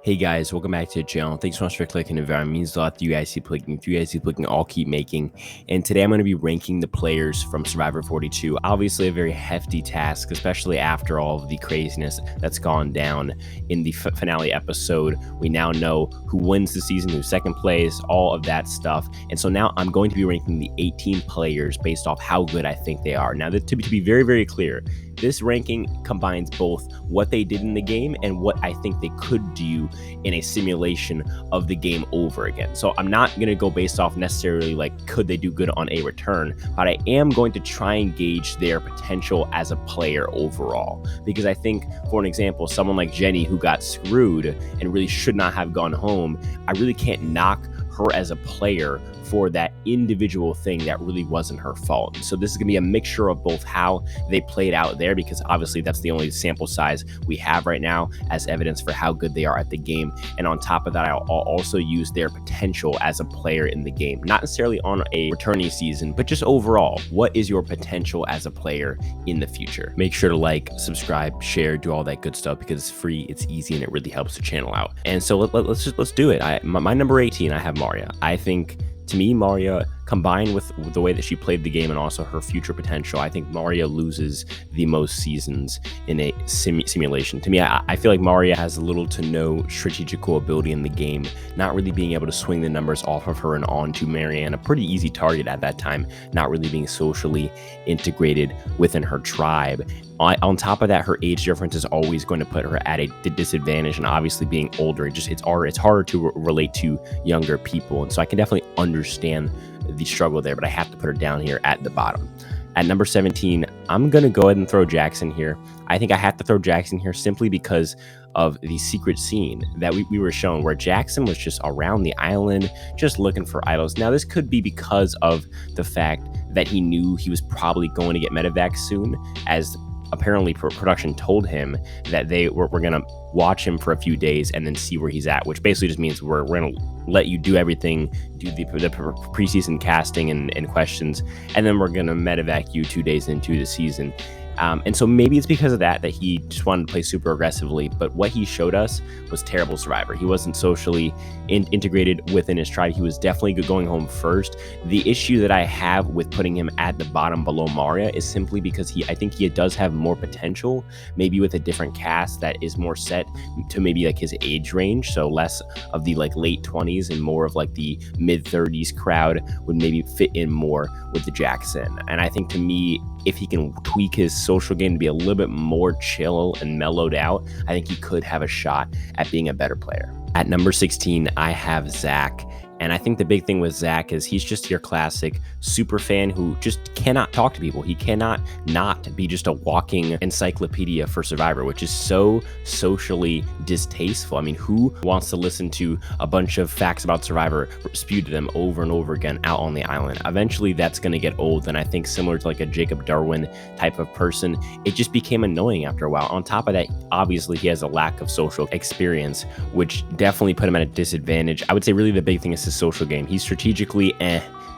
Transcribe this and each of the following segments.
Hey guys, welcome back to the channel. Thanks so much for clicking. It means a lot that you guys keep clicking. If you guys keep clicking, I'll keep making. And today I'm going to be ranking the players from Survivor 42. Obviously a very hefty task, especially after all of the craziness that's gone down in the finale episode. We now know who wins the season, who second place, all of that stuff. And so now I'm going to be ranking the 18 players based off how good I think they are. Now, to be very, very clear, this ranking combines both what they did in the game and what I think they could do in a simulation of the game over again. So I'm not going to go based off necessarily like could they do good on a return, but I am going to try and gauge their potential as a player overall. Because I think, for an example, someone like Jenny who got screwed and really should not have gone home, I really can't knock her as a player for that individual thing that really wasn't her fault. So this is gonna be a mixture of both how they played out there, because obviously that's the only sample size we have right now as evidence for how good they are at the game. And on top of that, I'll also use their potential as a player in the game, not necessarily on a returning season, but just overall, what is your potential as a player in the future? Make sure to like, subscribe, share, do all that good stuff because it's free, it's easy, and it really helps the channel out. And so let's do it. My number 18, I have Maria. I think, to me, Maria, combined with the way that she played the game and also her future potential, I think Maria loses the most seasons in a simulation. To me, I feel like Maria has little to no strategical ability in the game, not really being able to swing the numbers off of her and onto Marianne, a pretty easy target at that time, not really being socially integrated within her tribe. On top of that, her age difference is always going to put her at a disadvantage, and obviously being older, it's harder to relate to younger people, and so I can definitely understand the struggle there, but I have to put her down here at the bottom. At number 17, I'm going to go ahead and throw Jackson here. I think I have to throw Jackson here simply because of the secret scene that we were shown, where Jackson was just around the island, just looking for idols. Now, this could be because of the fact that he knew he was probably going to get medevac soon, as apparently production told him that we're going to watch him for a few days and then see where he's at, which basically just means we're going to let you do everything, do the preseason casting and questions, and then we're going to medevac you 2 days into the season. And so maybe it's because of that he just wanted to play super aggressively, but what he showed us was terrible Survivor. He wasn't socially integrated within his tribe. He was definitely going home first. The issue that I have with putting him at the bottom below Maria is simply because I think he does have more potential, maybe with a different cast that is more set to maybe like his age range. So less of the like late 20s and more of like the mid 30s crowd would maybe fit in more with the Jackson. And I think, to me, if he can tweak his social game to be a little bit more chill and mellowed out, I think he could have a shot at being a better player. At number 16, I have Zach. And I think the big thing with Zach is he's just your classic super fan who just cannot talk to people. He cannot not be just a walking encyclopedia for Survivor, which is so socially distasteful. I mean, who wants to listen to a bunch of facts about Survivor spewed to them over and over again out on the island? Eventually, that's going to get old. And I think similar to like a Jacob Darwin type of person, it just became annoying after a while. On top of that, obviously, he has a lack of social experience, which definitely put him at a disadvantage. I would say really the big thing is his social game. He's strategically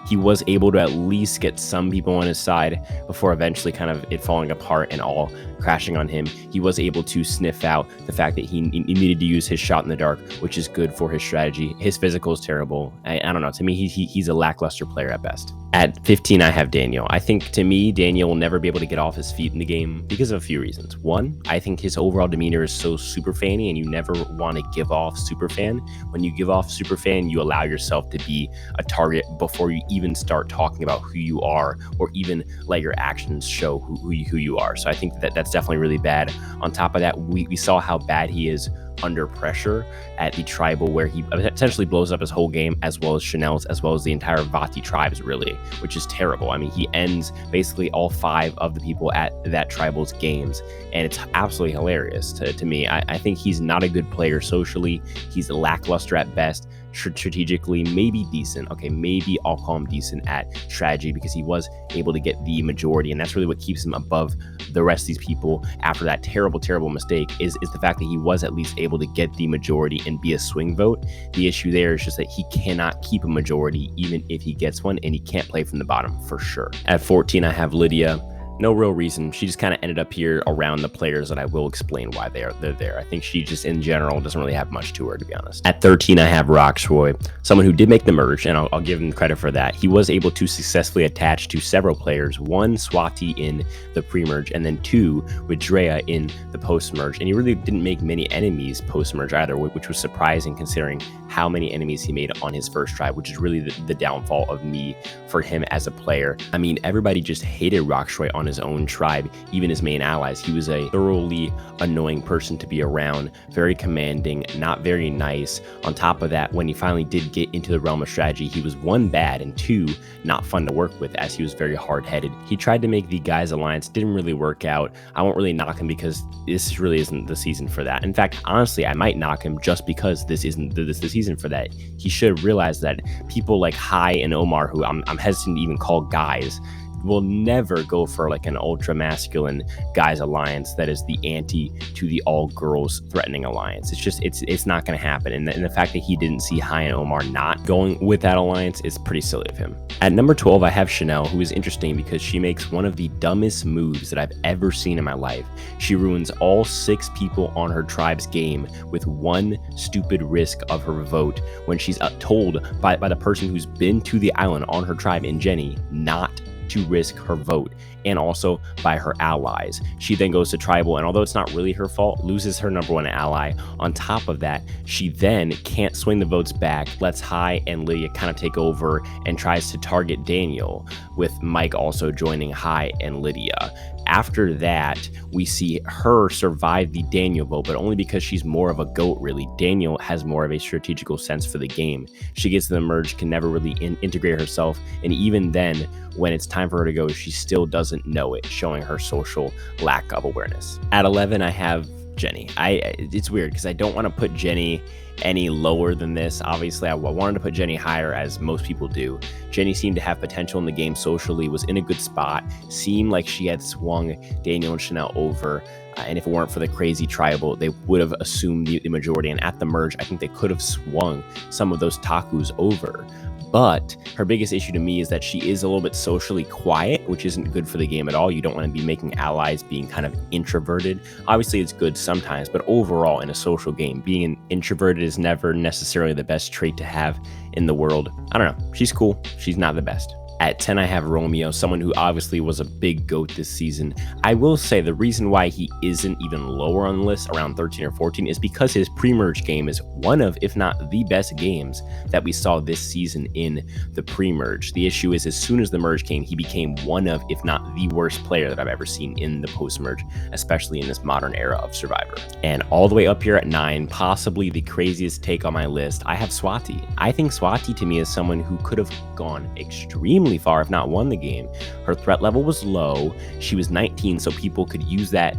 he was able to at least get some people on his side before eventually kind of it falling apart and all crashing on him. He was able to sniff out the fact that he needed to use his shot in the dark, which is good for his strategy. His physical is terrible. I don't know. To me, he's a lackluster player at best. At 15, I have Daniel. I think, to me, Daniel will never be able to get off his feet in the game because of a few reasons. One, I think his overall demeanor is so super fanny, and you never want to give off super fan. When you give off super fan, you allow yourself to be a target before you even start talking about who you are, or even let your actions show who you are. So I think that's definitely really bad. On top of that, we saw how bad he is under pressure at the tribal, where he essentially blows up his whole game, as well as Chanel's, as well as the entire Vati tribes, really, which is terrible. I mean, he ends basically all 5 of the people at that tribal's games, and it's absolutely hilarious to me. I think he's not a good player socially. He's lackluster at best. Strategically, maybe decent. Okay, maybe I'll call him decent at strategy because he was able to get the majority, and that's really what keeps him above the rest of these people after that terrible mistake is the fact that he was at least able to get the majority and be a swing vote. The issue there is just that he cannot keep a majority even if he gets one, and he can't play from the bottom for sure. At 14, I have Lydia. No real reason. She just kind of ended up here around the players that I will explain why they're there. I think she just in general doesn't really have much to her, to be honest. At 13, I have Choi, someone who did make the merge, and I'll give him credit for that. He was able to successfully attach to several players, one Swati in the pre-merge, and then two with Drea in the post-merge. And he really didn't make many enemies post-merge either, which was surprising considering how many enemies he made on his first try, which is really the downfall of me for him as a player. I mean, everybody just hated Choi on his own tribe, even his main allies. He was a thoroughly annoying person to be around, very commanding, not very nice. On top of that, when he finally did get into the realm of strategy, he was one, bad, and two, not fun to work with, as he was very hard-headed. He tried to make the guys alliance, didn't really work out. I won't really knock him because this really isn't the season for that. In fact, honestly, I might knock him just because this isn't the season for that. He should have realized that people like Hai and Omar, who I'm hesitant to even call guys, will never go for like an ultra masculine guys alliance that is the anti to the all girls threatening alliance. It's not going to happen. And the fact that he didn't see Hai and Omar not going with that alliance is pretty silly of him. At number 12, I have Chanel, who is interesting because she makes one of the dumbest moves that I've ever seen in my life. She ruins all 6 people on her tribe's game with one stupid risk of her vote when she's told by the person who's been to the island on her tribe in Jenny not to risk her vote, and also by her allies. She then goes to tribal, and although it's not really her fault, loses her number 1 ally. On top of that, she then can't swing the votes back, lets Hai and Lydia kind of take over, and tries to target Daniel, with Mike also joining Hai and Lydia. After that, we see her survive the Daniel vote, but only because she's more of a goat, really. Daniel has more of a strategical sense for the game. She gets to the merge, can never really integrate herself, and even then, when it's time for her to go, she still doesn't know it, showing her social lack of awareness. At 11, I have Jenny. It's weird because I don't want to put Jenny any lower than this. Obviously, I wanted to put Jenny higher, as most people do. Jenny seemed to have potential in the game socially, was in a good spot, seemed like she had swung Daniel and Chanel over. And if it weren't for the crazy tribal, they would have assumed the majority. And at the merge, I think they could have swung some of those Takus over. But her biggest issue to me is that she is a little bit socially quiet, which isn't good for the game at all. You don't want to be making allies being kind of introverted. Obviously, it's good sometimes, but overall in a social game, being introverted is never necessarily the best trait to have in the world. I don't know. She's cool. She's not the best. At 10, I have Romeo, someone who obviously was a big GOAT this season. I will say the reason why he isn't even lower on the list, around 13 or 14, is because his pre-merge game is one of, if not the best games that we saw this season in the pre-merge. The issue is, as soon as the merge came, he became one of, if not the worst player that I've ever seen in the post-merge, especially in this modern era of Survivor. And all the way up here at 9, possibly the craziest take on my list, I have Swati. I think Swati to me is someone who could have gone extremely far, if not won the game. Her threat level was low. She was 19, so people could use that,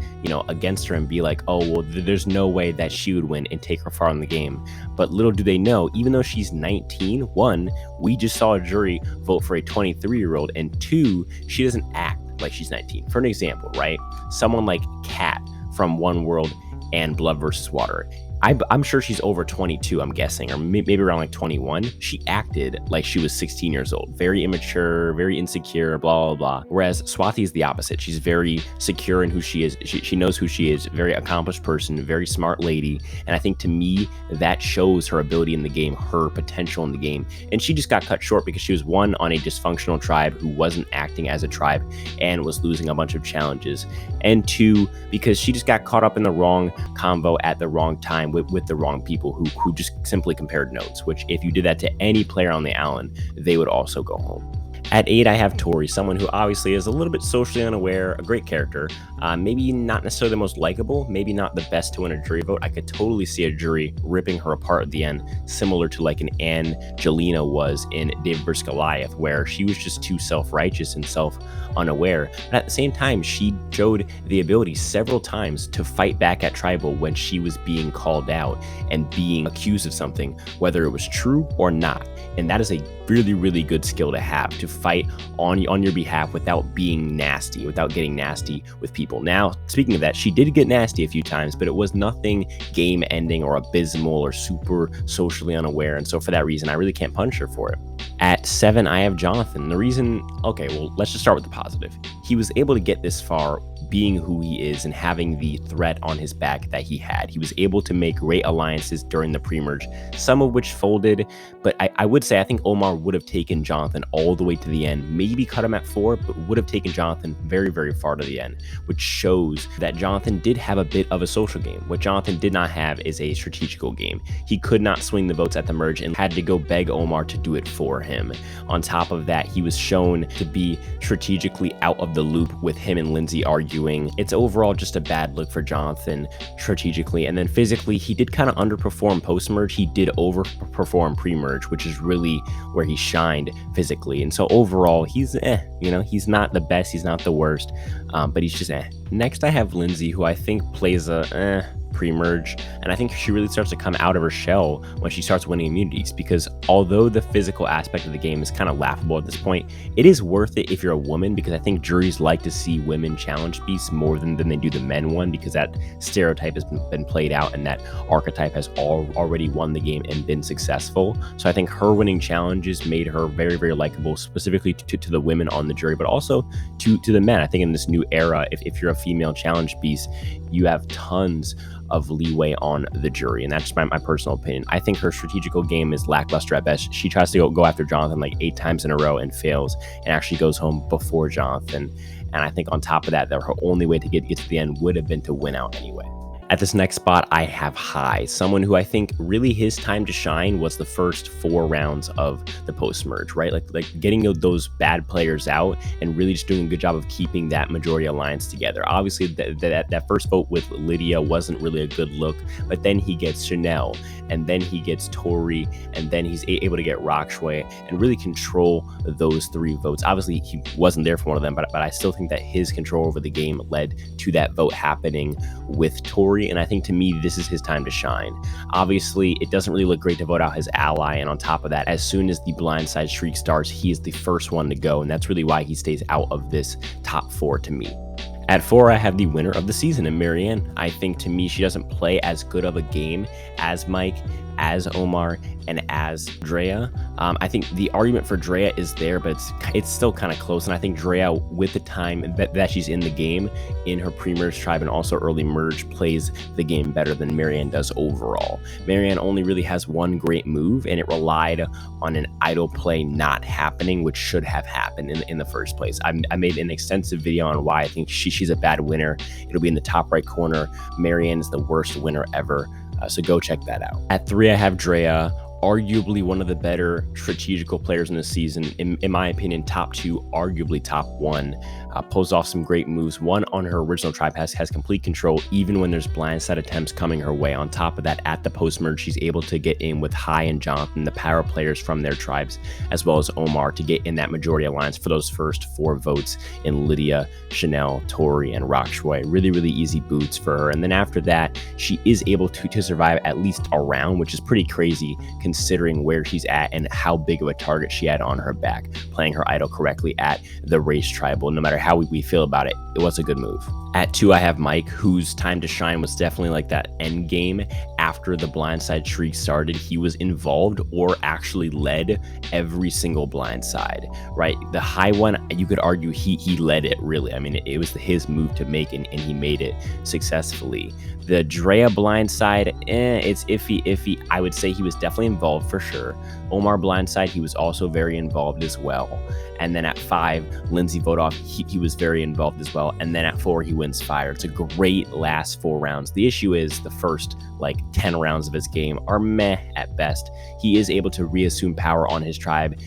against her and be like, oh, well, there's no way that she would win and take her far in the game. But little do they know, even though she's 19, 1, we just saw a jury vote for a 23-year-old, and 2, she doesn't act like she's 19. For an example, right? Someone like Kat from One World and Blood vs. Water. I'm sure she's over 22, I'm guessing, or maybe around like 21. She acted like she was 16 years old, very immature, very insecure, blah, blah, blah. Whereas Swati is the opposite. She's very secure in who she is. She knows who she is, very accomplished person, very smart lady. And I think to me, that shows her ability in the game, her potential in the game. And she just got cut short because she was, 1, on a dysfunctional tribe who wasn't acting as a tribe and was losing a bunch of challenges. And 2, because she just got caught up in the wrong convo at the wrong time with the wrong people who just simply compared notes, which if you did that to any player on the island, they would also go home. At 8, I have Tori, someone who obviously is a little bit socially unaware, a great character, maybe not necessarily the most likable, maybe not the best to win a jury vote. I could totally see a jury ripping her apart at the end, similar to like an Jelena was in David vs. Goliath, where she was just too self-righteous and self-unaware. But at the same time, she showed the ability several times to fight back at tribal when she was being called out and being accused of something, whether it was true or not. And that is a really, really good skill to have, to fight on your behalf without being nasty, without getting nasty with people. Now, speaking of that, she did get nasty a few times, but it was nothing game ending or abysmal or super socially unaware. And so for that reason, I really can't punch her for it. At 7, I have Jonathan. The reason, okay, well, let's just start with the positive. He was able to get this far being who he is and having the threat on his back that he had. He was able to make great alliances during the pre-merge, some of which folded, but I would say I think Omar would have taken Jonathan all the way to the end, maybe cut him at 4, but would have taken Jonathan very, very far to the end, which shows that Jonathan did have a bit of a social game. What Jonathan did not have is a strategical game. He could not swing the votes at the merge and had to go beg Omar to do it for him. On top of that, he was shown to be strategically out of the loop with him and Lindsay arguing. It's overall just a bad look for Jonathan strategically. And then physically, he did kind of underperform post-merge. He did overperform pre-merge, which is really where he shined physically. And so overall, he's he's not the best, he's not the worst, but he's just Next, I have Lindsay, who I think plays a pre-merge, and I think she really starts to come out of her shell when she starts winning immunities, because although the physical aspect of the game is kind of laughable at this point, it is worth it if you're a woman, because I think juries like to see women challenge beasts more than they do the men one, because that stereotype has been played out and that archetype has already won the game and been successful. So I think her winning challenges made her very, very likable, specifically to the women on the jury, but also to the men. I think in this new era, if you're a female challenge beast, you have tons of leeway on the jury, and that's just my personal opinion. I think her strategical game is lackluster at best. She tries to go after Jonathan like 8 times in a row and fails, and actually goes home before Jonathan. And I think on top of that, her only way to get to the end would have been to win out anyway. At this next spot, I have High, someone who I think really his time to shine was the first 4 rounds of the post-merge, right? Like getting those bad players out and really just doing a good job of keeping that majority alliance together. Obviously, that first vote with Lydia wasn't really a good look, but then he gets Chanel, and then he gets Tori, and then he's able to get Choi and really control those 3 votes. Obviously, he wasn't there for one of them, but I still think that his control over the game led to that vote happening with Tori. And I think to me, this is his time to shine. Obviously, it doesn't really look great to vote out his ally. And on top of that, as soon as the blindside streak starts, he is the first one to go. And that's really why he stays out of this top 4 to me. At 4, I have the winner of the season in Marianne. I think to me, she doesn't play as good of a game as Mike, as Omar, and as Drea. I think the argument for Drea is there, but it's still kind of close. And I think Drea, with the time that she's in the game, in her pre-merge tribe and also early merge, plays the game better than Marianne does overall. Marianne only really has one great move, and it relied on an idle play not happening, which should have happened in the first place. I made an extensive video on why I think she's a bad winner. It'll be in the top right corner. Marianne is the worst winner ever. So go check that out. At 3, I have Drea, arguably one of the better strategical players in the season. In my opinion, top 2, arguably top 1. Pulls off some great moves. One on her original tribe has complete control, even when there's blindside attempts coming her way. On top of that, at the post-merge, she's able to get in with High and Jonathan, the power players from their tribes, as well as Omar, to get in that majority alliance for those first 4 votes in Lydia, Chanel, Tori, and Choi. Really, really easy boots for her. And then after that, she is able to survive at least a round, which is pretty crazy considering where she's at and how big of a target she had on her back. Playing her idol correctly at the race tribal, no matter how we feel about it, it was a good move. At 2, I have Mike, whose time to shine was definitely like that end game. After the blindside streak started, he was involved or actually led every single blindside, right? The High one, you could argue he led it, really. I mean, it was his move to make, and he made it successfully. The Drea blindside, it's iffy. I would say he was definitely involved for sure. Omar blindside, he was also very involved as well. And then at 5, Lindsay vote off, he was very involved as well. And then at 4, he wins fire. It's a great last 4 rounds. The issue is the first 10 rounds of his game are meh at best. He is able to reassume power on his tribe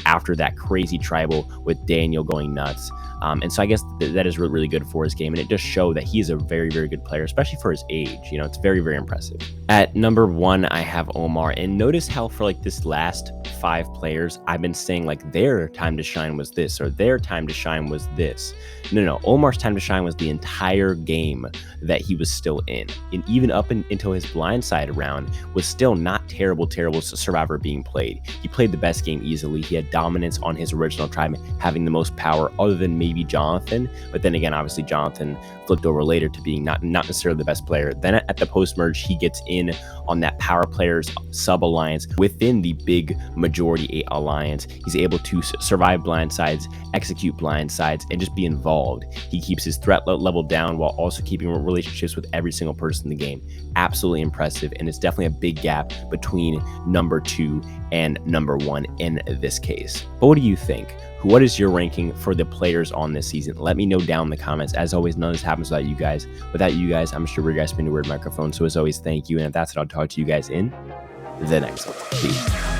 after that crazy tribal with Daniel going nuts. And so I guess that is really, really good for his game. And it does show that he's a very, very good player, especially for his age. It's very, very impressive. At number 1, I have Omar. And notice how for this last 5 players, I've been saying their time to shine was this, or their time to shine was this. No. Omar's time to shine was the entire game that he was still in. And even up until his blindside round was still not terrible survivor being played. He played the best game easily. individually. He had dominance on his original tribe, having the most power other than maybe Jonathan. But then again, obviously Jonathan flipped over later to being not necessarily the best player. Then at the post-merge, he gets in on that power players sub-alliance within the big majority 8 alliance. He's able to survive blindsides, execute blindsides, and just be involved. He keeps his threat level down while also keeping relationships with every single person in the game. Absolutely impressive, and it's definitely a big gap between number 2 and number 1 in this case. But what do you think? What is your ranking for the players on this season? Let me know down in the comments. As always, none of this happens without you guys. Without you guys, I'm sure we're guys spinning a weird microphone. So as always, thank you. And if that's it, I'll talk to you guys in the next one. Peace.